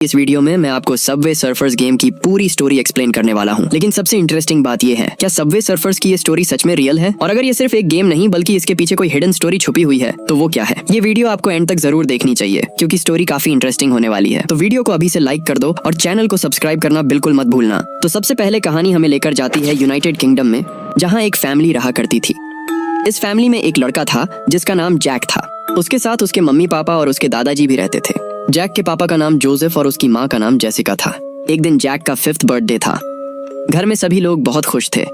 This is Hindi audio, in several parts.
इस वीडियो में मैं आपको सबवे सर्फर्स गेम की पूरी स्टोरी एक्सप्लेन करने वाला हूँ। लेकिन सबसे इंटरेस्टिंग बात ये है, क्या सबवे सर्फर्स की ये स्टोरी सच में रियल है? और अगर ये सिर्फ एक गेम नहीं बल्कि इसके पीछे कोई हिडन स्टोरी छुपी हुई है तो वो क्या है? ये वीडियो आपको एंड तक जरूर देखनी चाहिए क्योंकि स्टोरी काफी इंटरेस्टिंग होने वाली है। तो वीडियो को अभी से लाइक कर दो और चैनल को सब्सक्राइब करना बिल्कुल मत भूलना। तो सबसे पहले कहानी हमें लेकर जाती है यूनाइटेड किंगडम में, जहाँ एक फैमिली रहा करती थी। इस फैमिली में एक लड़का था जिसका नाम जैक था। उसके साथ उसके मम्मी पापा और उसके दादाजी भी रहते थे। जैक के पापा का नाम जोसेफ और उसकी माँ का नाम जेसिका था। एक दिन जैक का 5th बर्थडे था। घर में सभी लोग बहुत खुश थे।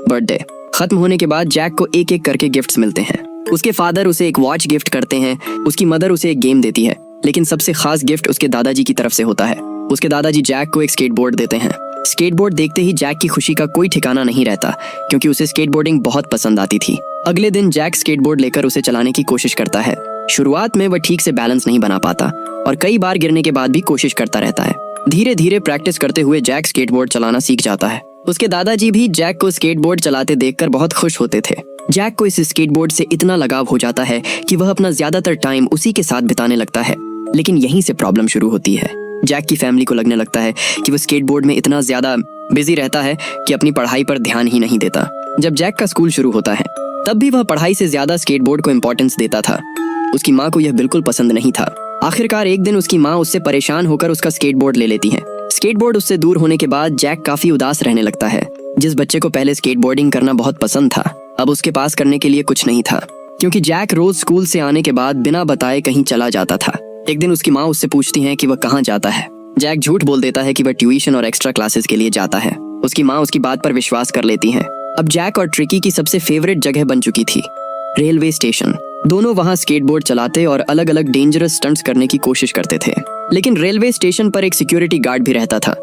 बर्थडे खत्म होने के बाद जैक को एक एक करके गिफ्ट्स मिलते हैं। उसके फादर उसे एक वॉच गिफ्ट करते हैं, उसकी मदर उसे एक गेम देती है, लेकिन सबसे खास गिफ्ट उसके दादाजी की तरफ से होता है। उसके दादाजी जैक को एक स्केटबोर्ड देते हैं। स्केटबोर्ड देखते ही जैक की खुशी का कोई ठिकाना नहीं रहता क्योंकि उसे स्केटबोर्डिंग बहुत पसंद आती थी। अगले दिन जैक स्केटबोर्ड लेकर उसे चलाने की कोशिश करता है। शुरुआत में वह ठीक से बैलेंस नहीं बना पाता और कई बार गिरने के बाद भी कोशिश करता रहता है। धीरे धीरे प्रैक्टिस करते हुए जैक स्केटबोर्ड चलाना सीख जाता है। उसके दादाजी भी जैक को स्केटबोर्ड चलाते देखकर बहुत खुश होते थे। जैक को इस स्केटबोर्ड से इतना लगाव हो जाता है कि वह अपना ज्यादातर टाइम उसी के साथ बिताने लगता है। लेकिन यहीं से प्रॉब्लम शुरू होती है। जैक की फैमिली को लगने लगता है कि वह स्केटबोर्ड में इतना ज्यादा बिजी रहता है कि अपनी पढ़ाई पर ध्यान ही नहीं देता। जब जैक का स्कूल शुरू होता है तब भी वह पढ़ाई से ज्यादा स्केटबोर्ड को इम्पोर्टेंस देता था। उसकी माँ को यह बिल्कुल पसंद नहीं था। आखिरकार एक दिन उसकी माँ उससे परेशान होकर उसका स्केटबोर्ड ले लेती है। स्केटबोर्ड उससे दूर होने के बाद जैक काफी उदास रहने लगता है। जिस बच्चे को पहले स्केटबोर्डिंग करना बहुत पसंद था, अब उसके पास करने के लिए कुछ नहीं था क्योंकि जैक रोज स्कूल से आने के बाद बिना बताए कहीं चला जाता था। एक दिन उसकी माँ उससे पूछती है कि वह कहाँ जाता है। जैक झूठ बोल देता है कि वह ट्यूशन और एक्स्ट्रा क्लासेस के लिए जाता है। उसकी माँ उसकी बात पर विश्वास कर लेती है। अब जैक और ट्रिकी की सबसे फेवरेट जगह बन चुकी थी रेलवे स्टेशन। दोनों वहां स्केटबोर्ड चलाते और अलग अलग डेंजरस स्टंट्स करने की कोशिश करते थे। लेकिन रेलवे स्टेशन पर एक सिक्योरिटी गार्ड भी रहता था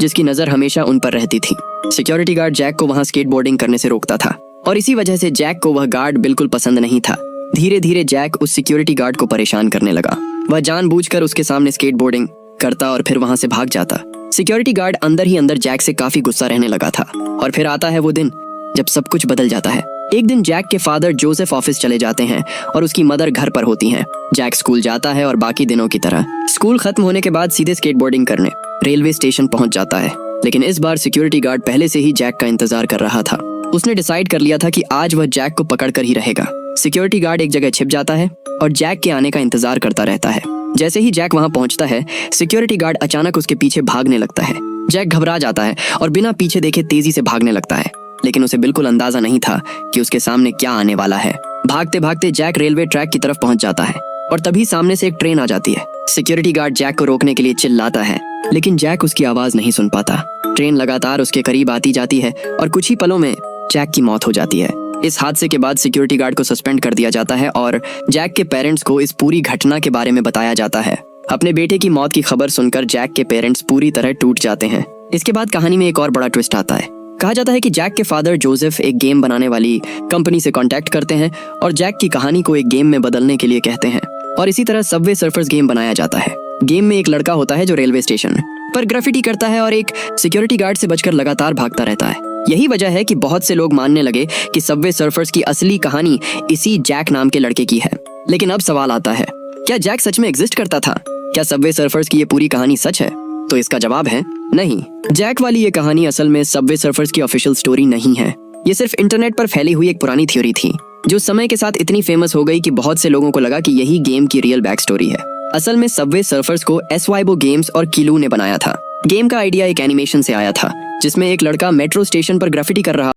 जिसकी नजर हमेशा उन पर रहती थी। सिक्योरिटी गार्ड जैक को वहां स्केटबोर्डिंग करने से रोकता था और इसी वजह से जैक को वह गार्ड बिल्कुल पसंद नहीं था। धीरे धीरे जैक उस सिक्योरिटी गार्ड को परेशान करने लगा। वह जानबूझकर उसके सामने स्केटबोर्डिंग करता और फिर वहां से भाग जाता। सिक्योरिटी गार्ड अंदर ही अंदर जैक से काफी गुस्सा रहने लगा था। और फिर आता है वो दिन जब सब कुछ बदल जाता है। एक दिन जैक के फादर जोसेफ ऑफिस चले जाते हैं और उसकी मदर घर पर होती हैं। जैक स्कूल जाता है और बाकी दिनों की तरह स्कूल खत्म होने के बाद सीधे स्केटबोर्डिंग करने रेलवे स्टेशन पहुंच जाता है। लेकिन इस बार सिक्योरिटी गार्ड पहले से ही जैक का इंतजार कर रहा था। उसने डिसाइड कर लिया था कि आज वह जैक को पकड़ कर ही रहेगा। सिक्योरिटी गार्ड एक जगह छिप जाता है और जैक के आने का इंतजार करता रहता है। जैसे ही जैक वहां पहुंचता है, सिक्योरिटी गार्ड अचानक उसके पीछे भागने लगता है। जैक घबरा जाता है और बिना पीछे देखे तेजी से भागने लगता है, लेकिन उसे बिल्कुल अंदाजा नहीं था कि उसके सामने क्या आने वाला है। भागते भागते जैक रेलवे ट्रैक की तरफ पहुंच जाता है और तभी सामने से एक ट्रेन आ जाती है। सिक्योरिटी गार्ड जैक को रोकने के लिए चिल्लाता है, लेकिन जैक उसकी आवाज नहीं सुन पाता। ट्रेन लगातार उसके करीब आती जाती है और कुछ ही पलों में जैक की मौत हो जाती है। इस हादसे के बाद सिक्योरिटी गार्ड को सस्पेंड कर दिया जाता है और जैक के पेरेंट्स को इस पूरी घटना के बारे में बताया जाता है। अपने बेटे की मौत की खबर सुनकर जैक के पेरेंट्स पूरी तरह टूट जाते हैं। इसके बाद कहानी में एक और बड़ा ट्विस्ट आता है। कहा जाता है कि जैक के फादर जोसेफ एक गेम बनाने वाली कंपनी से कांटेक्ट करते हैं और जैक की कहानी को एक गेम में बदलने के लिए कहते हैं और इसी तरह सबवे सर्फर्स गेम बनाया जाता है। गेम में एक लड़का होता है जो रेलवे स्टेशन पर ग्राफिटी करता है और एक सिक्योरिटी गार्ड से बचकर लगातार भागता रहता है। यही वजह है कि बहुत से लोग मानने लगे कि सबवे सर्फर्स की असली कहानी इसी जैक नाम के लड़के की है। लेकिन अब सवाल आता है, क्या जैक सच में एग्जिस्ट करता था? क्या सबवे सर्फर्स की ये पूरी कहानी सच है? तो इसका जवाब है नहीं। जैक वाली ये कहानी असल में सबवे सर्फर्स की ऑफिशियल स्टोरी नहीं है। ये सिर्फ इंटरनेट पर फैली हुई एक पुरानी थ्योरी थी जो समय के साथ इतनी फेमस हो गई कि बहुत से लोगों को लगा कि यही गेम की रियल बैक स्टोरी है। असल में सबवे सर्फर्स को एसवाइबो गेम्स और किलू ने बनाया था। गेम का आइडिया एक एनिमेशन से आया था जिसमें एक लड़का मेट्रो स्टेशन पर ग्राफिटी कर रहा